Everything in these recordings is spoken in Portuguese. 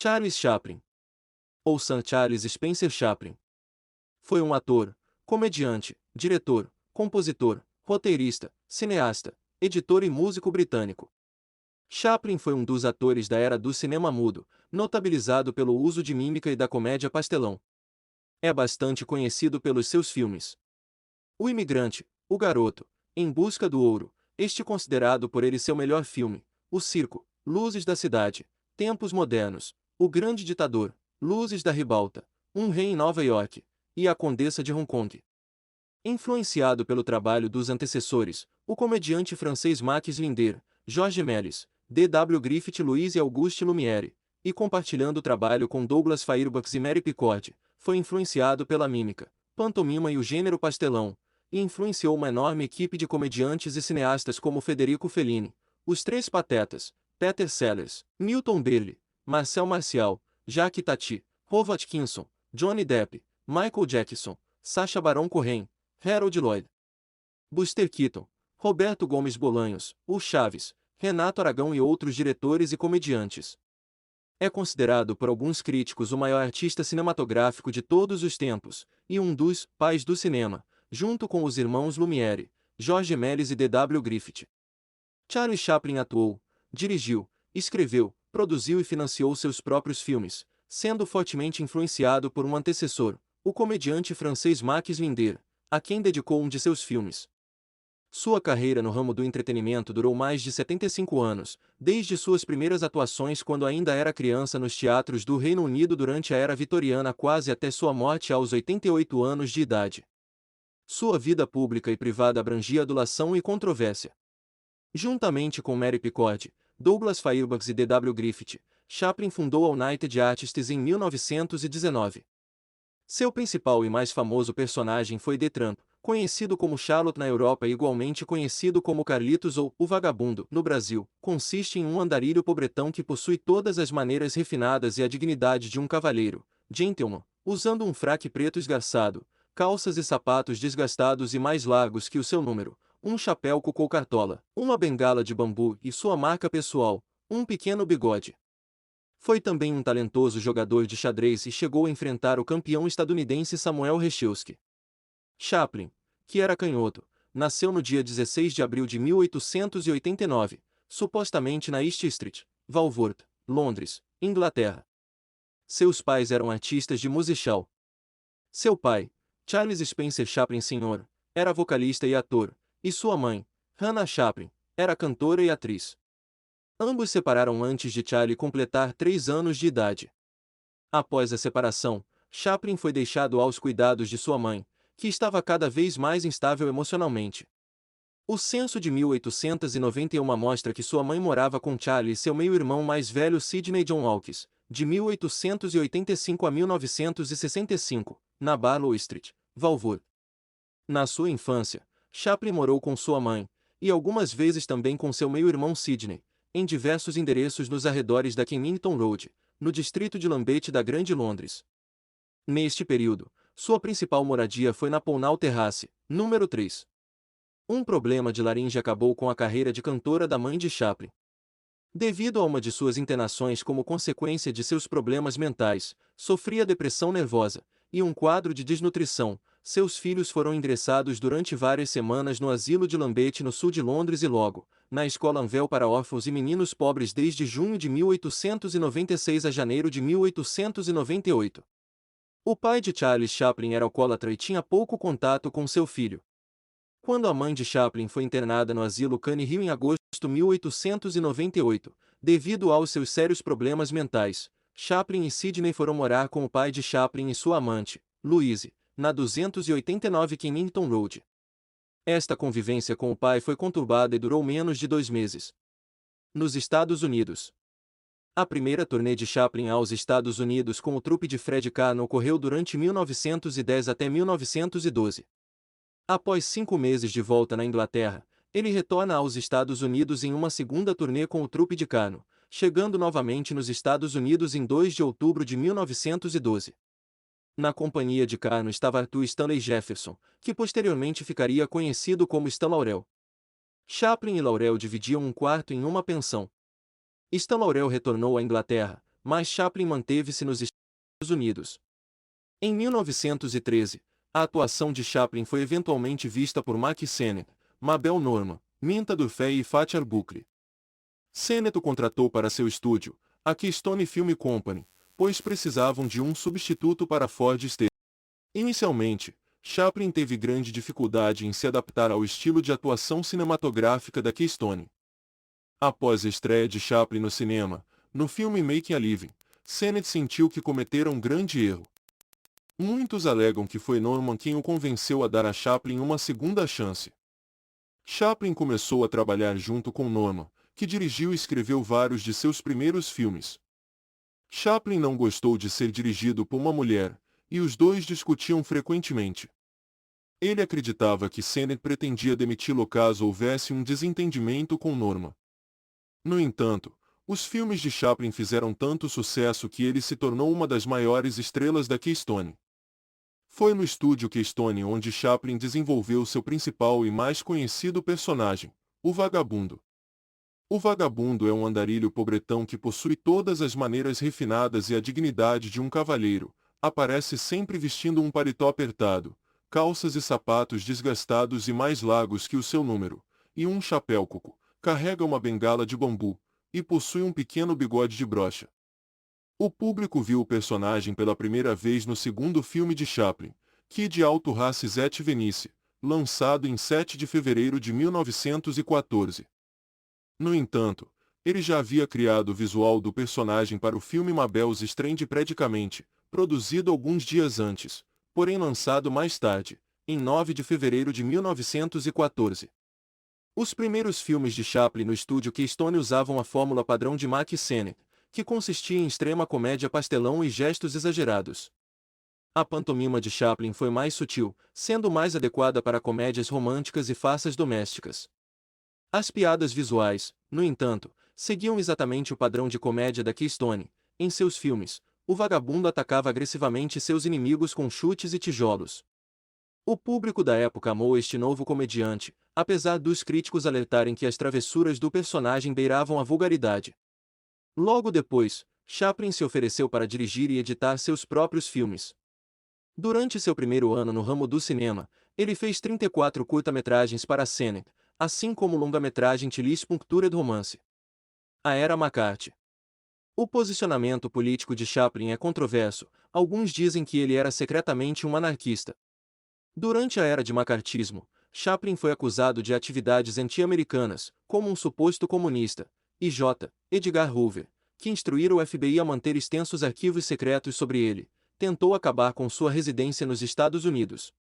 Charles Chaplin, ou Sir Charles Spencer Chaplin, foi um ator, comediante, diretor, compositor, roteirista, cineasta, editor e músico britânico. Chaplin foi um dos atores da era do cinema mudo, notabilizado pelo uso de mímica e da comédia pastelão. É bastante conhecido pelos seus filmes O Imigrante, O Garoto, Em Busca do Ouro, este considerado por ele seu melhor filme, O Circo, Luzes da Cidade, Tempos Modernos, O Grande Ditador, Luzes da Ribalta, Um Rei em Nova York, e A Condessa de Hong Kong. Influenciado pelo trabalho dos antecessores, o comediante francês Max Linder, Georges Méliès, D.W. Griffith, Louis e Auguste Lumière, e compartilhando o trabalho com Douglas Fairbanks e Mary Pickford, foi influenciado pela mímica, pantomima e o gênero pastelão, e influenciou uma enorme equipe de comediantes e cineastas como Federico Fellini, Os Três Patetas, Peter Sellers, Milton Berle, Marcel Marcial, Jacques Tati, Howard Atkinson, Johnny Depp, Michael Jackson, Sacha Baron Cohen, Harold Lloyd, Buster Keaton, Roberto Gomes Bolanhos, O Chaves, Renato Aragão e outros diretores e comediantes. É considerado por alguns críticos o maior artista cinematográfico de todos os tempos, e um dos pais do cinema, junto com os irmãos Lumière, Georges Méliès e D.W. Griffith. Charles Chaplin atuou, dirigiu, escreveu, produziu e financiou seus próprios filmes, sendo fortemente influenciado por um antecessor, o comediante francês Max Linder, a quem dedicou um de seus filmes. Sua carreira no ramo do entretenimento durou mais de 75 anos, desde suas primeiras atuações quando ainda era criança nos teatros do Reino Unido durante a era vitoriana quase até sua morte aos 88 anos de idade. Sua vida pública e privada abrangia adulação e controvérsia. Juntamente com Mary Pickford, Douglas Fairbanks e D.W. Griffith, Chaplin fundou a United Artists em 1919. Seu principal e mais famoso personagem foi The Tramp, conhecido como Charlotte na Europa e igualmente conhecido como Carlitos ou O Vagabundo no Brasil. Consiste em um andarilho pobretão que possui todas as maneiras refinadas e a dignidade de um cavalheiro, gentleman, usando um fraque preto esgarçado, calças e sapatos desgastados e mais largos que o seu número, um chapéu cocô cartola, uma bengala de bambu e sua marca pessoal, um pequeno bigode. Foi também um talentoso jogador de xadrez e chegou a enfrentar o campeão estadunidense Samuel Reshevsky. Chaplin, que era canhoto, nasceu no dia 16 de abril de 1889, supostamente na East Street, Walworth, Londres, Inglaterra. Seus pais eram artistas de musical. Seu pai, Charles Spencer Chaplin Sr., era vocalista e ator, e sua mãe, Hannah Chaplin, era cantora e atriz. Ambos separaram antes de Charlie completar 3 anos de idade. Após a separação, Chaplin foi deixado aos cuidados de sua mãe, que estava cada vez mais instável emocionalmente. O censo de 1891 mostra que sua mãe morava com Charlie e seu meio-irmão mais velho Sidney John Hawkes, de 1885 a 1965, na Barlow Street, Walworth. Na sua infância, Chaplin morou com sua mãe, e algumas vezes também com seu meio-irmão Sidney, em diversos endereços nos arredores da Kennington Road, no distrito de Lambeth da Grande Londres. Neste período, sua principal moradia foi na Pownall Terrace, número 3. Um problema de laringe acabou com a carreira de cantora da mãe de Chaplin. Devido a uma de suas internações como consequência de seus problemas mentais, sofria depressão nervosa e um quadro de desnutrição. Seus filhos foram ingressados durante várias semanas no asilo de Lambeth no sul de Londres e logo, na escola Anvel para órfãos e meninos pobres desde junho de 1896 a janeiro de 1898. O pai de Charles Chaplin era alcoólatra e tinha pouco contato com seu filho. Quando a mãe de Chaplin foi internada no asilo Cane Hill em agosto de 1898, devido aos seus sérios problemas mentais, Chaplin e Sidney foram morar com o pai de Chaplin e sua amante, Louise, na 289 Kennington Road. Esta convivência com o pai foi conturbada e durou menos de 2 meses. Nos Estados Unidos. A primeira turnê de Chaplin aos Estados Unidos com o trupe de Fred Karno ocorreu durante 1910 até 1912. Após 5 meses de volta na Inglaterra, ele retorna aos Estados Unidos em uma segunda turnê com o trupe de Karno, chegando novamente nos Estados Unidos em 2 de outubro de 1912. Na companhia de Karno estava Arthur Stanley Jefferson, que posteriormente ficaria conhecido como Stan Laurel. Chaplin e Laurel dividiam um quarto em uma pensão. Stan Laurel retornou à Inglaterra, mas Chaplin manteve-se nos Estados Unidos. Em 1913, a atuação de Chaplin foi eventualmente vista por Mack Sennett, Mabel Normand, Minta Durfee e Fatih Bucri. Sennett o contratou para seu estúdio, a Keystone Film Company, pois precisavam de um substituto para Ford Sterling. Inicialmente, Chaplin teve grande dificuldade em se adaptar ao estilo de atuação cinematográfica da Keystone. Após a estreia de Chaplin no cinema, no filme Making a Living, Sennett sentiu que cometera um grande erro. Muitos alegam que foi Norman quem o convenceu a dar a Chaplin uma segunda chance. Chaplin começou a trabalhar junto com Norman, que dirigiu e escreveu vários de seus primeiros filmes. Chaplin não gostou de ser dirigido por uma mulher, e os dois discutiam frequentemente. Ele acreditava que Sennett pretendia demiti-lo caso houvesse um desentendimento com Norman. No entanto, os filmes de Chaplin fizeram tanto sucesso que ele se tornou uma das maiores estrelas da Keystone. Foi no estúdio Keystone onde Chaplin desenvolveu seu principal e mais conhecido personagem, o Vagabundo. O vagabundo é um andarilho pobretão que possui todas as maneiras refinadas e a dignidade de um cavalheiro. Aparece sempre vestindo um paletó apertado, calças e sapatos desgastados e mais largos que o seu número, e um chapéu coco. Carrega uma bengala de bambu, e possui um pequeno bigode de brocha. O público viu o personagem pela primeira vez no segundo filme de Chaplin, Kid Alto Races et Venice, lançado em 7 de fevereiro de 1914. No entanto, ele já havia criado o visual do personagem para o filme Mabel's Strand predicamente, produzido alguns dias antes, porém lançado mais tarde, em 9 de fevereiro de 1914. Os primeiros filmes de Chaplin no estúdio Keystone usavam a fórmula padrão de Mack Sennett, que consistia em extrema comédia pastelão e gestos exagerados. A pantomima de Chaplin foi mais sutil, sendo mais adequada para comédias românticas e farsas domésticas. As piadas visuais, no entanto, seguiam exatamente o padrão de comédia da Keystone. Em seus filmes, o vagabundo atacava agressivamente seus inimigos com chutes e tijolos. O público da época amou este novo comediante, apesar dos críticos alertarem que as travessuras do personagem beiravam a vulgaridade. Logo depois, Chaplin se ofereceu para dirigir e editar seus próprios filmes. Durante seu primeiro ano no ramo do cinema, ele fez 34 curta-metragens para a Sennett, assim como o longa-metragem Tilly's Punctured Romance. A Era McCarthy. O posicionamento político de Chaplin é controverso, alguns dizem que ele era secretamente um anarquista. Durante a era de macartismo, Chaplin foi acusado de atividades anti-americanas, como um suposto comunista, e J. Edgar Hoover, que instruíra o FBI a manter extensos arquivos secretos sobre ele, tentou acabar com sua residência nos Estados Unidos.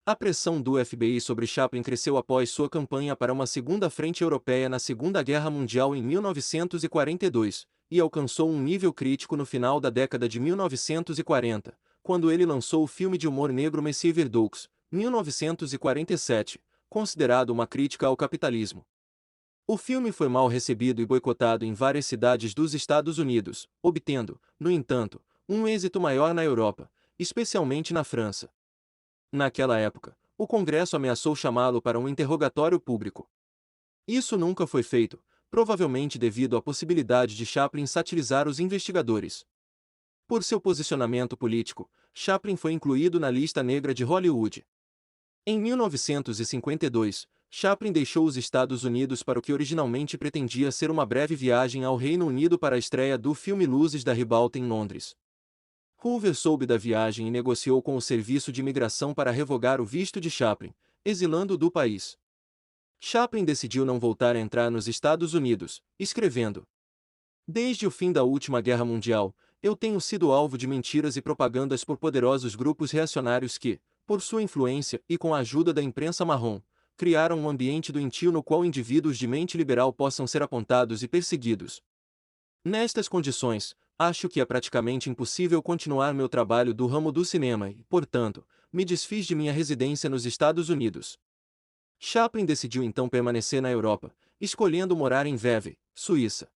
A pressão do FBI sobre Chaplin cresceu após sua campanha para uma segunda frente europeia na Segunda Guerra Mundial em 1942, e alcançou um nível crítico no final da década de 1940, quando ele lançou o filme de humor negro Monsieur Verdux, 1947, considerado uma crítica ao capitalismo. O filme foi mal recebido e boicotado em várias cidades dos Estados Unidos, obtendo, no entanto, um êxito maior na Europa, especialmente na França. Naquela época, o Congresso ameaçou chamá-lo para um interrogatório público. Isso nunca foi feito, provavelmente devido à possibilidade de Chaplin satirizar os investigadores. Por seu posicionamento político, Chaplin foi incluído na lista negra de Hollywood. Em 1952, Chaplin deixou os Estados Unidos para o que originalmente pretendia ser uma breve viagem ao Reino Unido para a estreia do filme Luzes da Ribalta em Londres. Hoover soube da viagem e negociou com o Serviço de Imigração para revogar o visto de Chaplin, exilando-o do país. Chaplin decidiu não voltar a entrar nos Estados Unidos, escrevendo: "Desde o fim da última guerra mundial, eu tenho sido alvo de mentiras e propagandas por poderosos grupos reacionários que, por sua influência e com a ajuda da imprensa marrom, criaram um ambiente doentio no qual indivíduos de mente liberal possam ser apontados e perseguidos. Nestas condições, acho que é praticamente impossível continuar meu trabalho do ramo do cinema e, portanto, me desfiz de minha residência nos Estados Unidos." Chaplin decidiu então permanecer na Europa, escolhendo morar em Vevey, Suíça.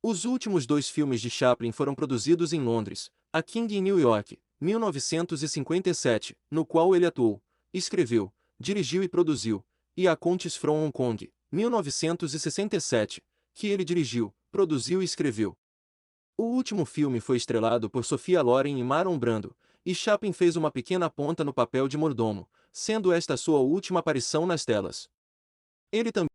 Os últimos 2 filmes de Chaplin foram produzidos em Londres, A King em New York, 1957, no qual ele atuou, escreveu, dirigiu e produziu, e A Countess from Hong Kong, 1967, que ele dirigiu, produziu e escreveu. O último filme foi estrelado por Sophia Loren e Marlon Brando, e Chaplin fez uma pequena ponta no papel de mordomo, sendo esta sua última aparição nas telas. Ele também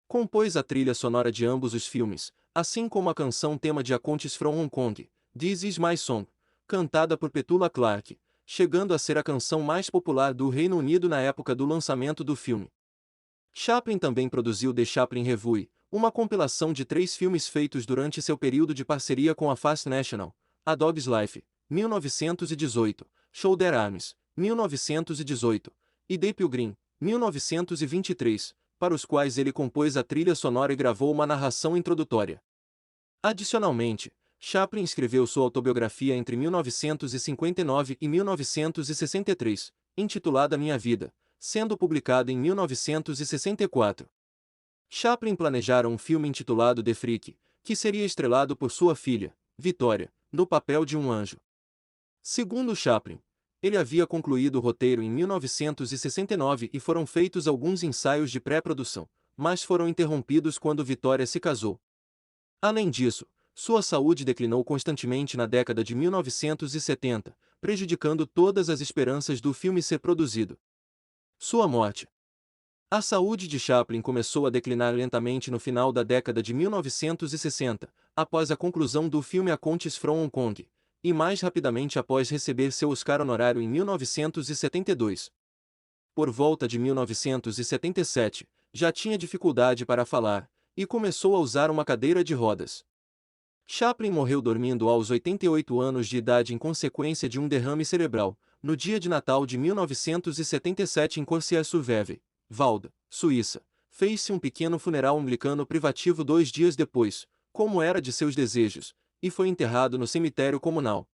compôs a trilha sonora de ambos os filmes, assim como a canção tema de A Contes from Hong Kong, This Is My Song, cantada por Petula Clark, chegando a ser a canção mais popular do Reino Unido na época do lançamento do filme. Chaplin também produziu The Chaplin Revue, uma compilação de 3 filmes feitos durante seu período de parceria com a Fast National: A Dog's Life, 1918, Shoulder Arms, 1918, e The Pilgrim, 1923, para os quais ele compôs a trilha sonora e gravou uma narração introdutória. Adicionalmente, Chaplin escreveu sua autobiografia entre 1959 e 1963, intitulada Minha Vida, sendo publicada em 1964. Chaplin planejara um filme intitulado The Freak, que seria estrelado por sua filha, Victoria, no papel de um anjo. Segundo Chaplin, ele havia concluído o roteiro em 1969 e foram feitos alguns ensaios de pré-produção, mas foram interrompidos quando Victoria se casou. Além disso, sua saúde declinou constantemente na década de 1970, prejudicando todas as esperanças do filme ser produzido. Sua morte. A saúde de Chaplin começou a declinar lentamente no final da década de 1960, após a conclusão do filme A Contes from Hong Kong, e mais rapidamente após receber seu Oscar honorário em 1972. Por volta de 1977, já tinha dificuldade para falar, e começou a usar uma cadeira de rodas. Chaplin morreu dormindo aos 88 anos de idade em consequência de um derrame cerebral, no dia de Natal de 1977 em Coursières-sur-Vève, Valda, Suíça. Fez-se um pequeno funeral anglicano privativo 2 dias depois, como era de seus desejos, e foi enterrado no cemitério comunal.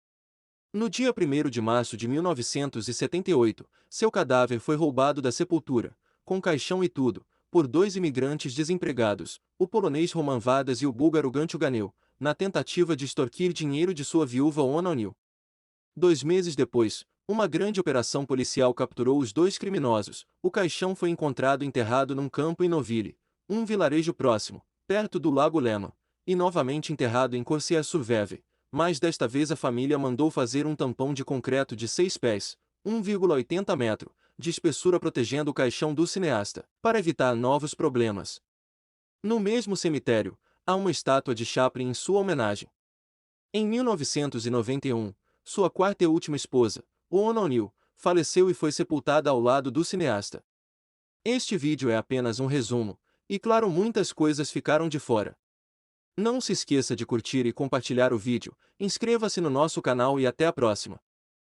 No dia 1º de março de 1978, seu cadáver foi roubado da sepultura, com caixão e tudo, por 2 imigrantes desempregados, o polonês Roman Vardas e o búlgaro Gancho Ganeu, na tentativa de extorquir dinheiro de sua viúva Ona O'Neill. 2 meses depois, uma grande operação policial capturou os 2 criminosos. O caixão foi encontrado enterrado num campo em Noville, um vilarejo próximo, perto do Lago Léman, e novamente enterrado em Coursières-sur-Vève, mas desta vez a família mandou fazer um tampão de concreto de 6 pés, 1,80 metro, de espessura protegendo o caixão do cineasta, para evitar novos problemas. No mesmo cemitério, há uma estátua de Chaplin em sua homenagem. Em 1991, sua quarta e última esposa, Ona O'Neill, faleceu e foi sepultada ao lado do cineasta. Este vídeo é apenas um resumo, e claro, muitas coisas ficaram de fora. Não se esqueça de curtir e compartilhar o vídeo, inscreva-se no nosso canal e até a próxima.